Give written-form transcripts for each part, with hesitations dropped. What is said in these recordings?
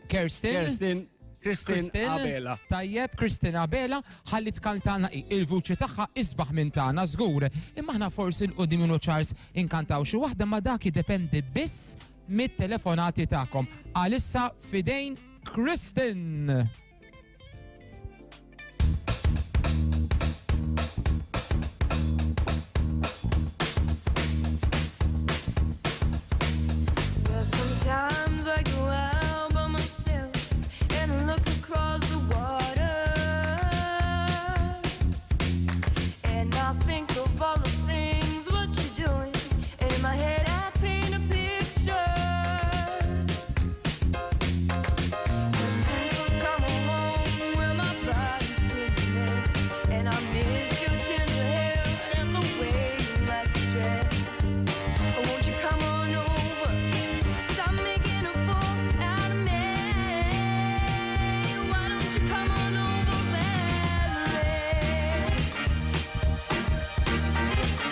Kerstin Abela. Tajjeb, Kristin Abela, ħalli tkantana il-vuċi tagħha isbaħ minn tagħna żgur. Imma aħna forsi l-qudiem minn Charles inkantaw xi waħda ma dak jiddependi biss mit-telefonati tagħkom. Għalissa fidejn Kristin. Sometimes I go out by myself and look across the water, and I think of all the things what you're doing, and in my head I paint a picture. Since I've come home where my body's picking, and I miss your ginger hair and the way you like to dress. Won't you come on over? Stop making a fool out of me. Why don't you come on over, Valerie?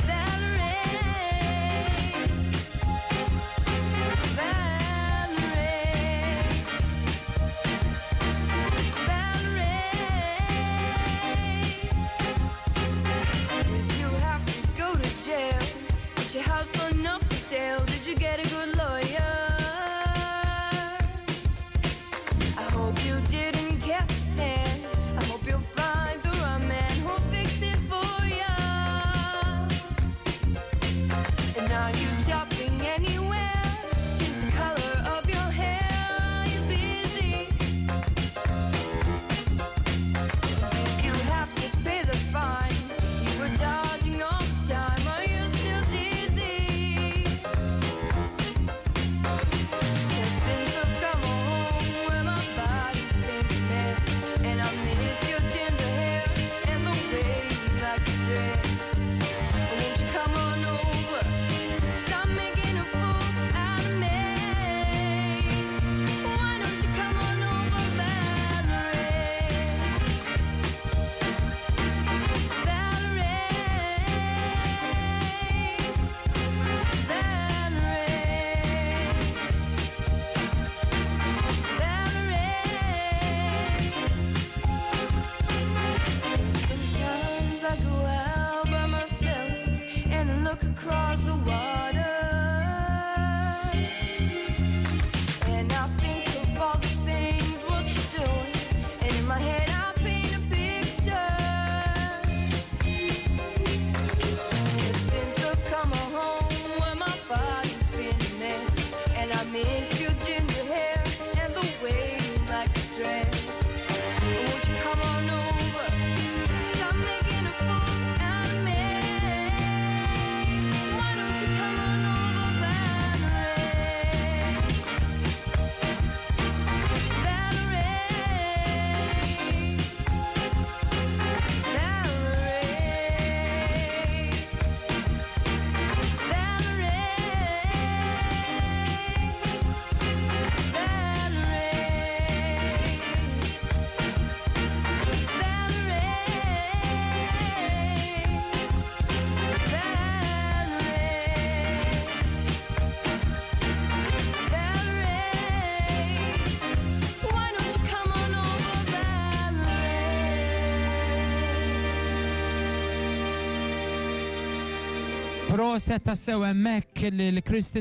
Valerie, Did you have to go to jail? Is your house on up for sale? Did you get a good lawyer? I hope you didn't catch a tan. I hope you'll find the right man who'll fix it for ya. And are you shopping anywhere? Just the color of your hair. Are you busy? Did you have to pay the fine? You were dodging all the time. Are you still dizzy? Since I've come home where my body's been a mess, and I miss your ginger hair and the way you like to dress. Won't you come on over? Stop making a fool out of me. Why don't you come on over, Valerie? Sometimes I go out by myself and look across the water, and I think of all the things what you're doing, and in my head I paint a picture. Since I've come home where my body's been a mess, and I missed your ginger hair and the way you like to dress. Won't you come on over? Stop making a fool out of me. Why don't you come on over, Valerie? Valerie, why don't you come on over, Valerie? Proset ta' sew hemmhekk li Kristin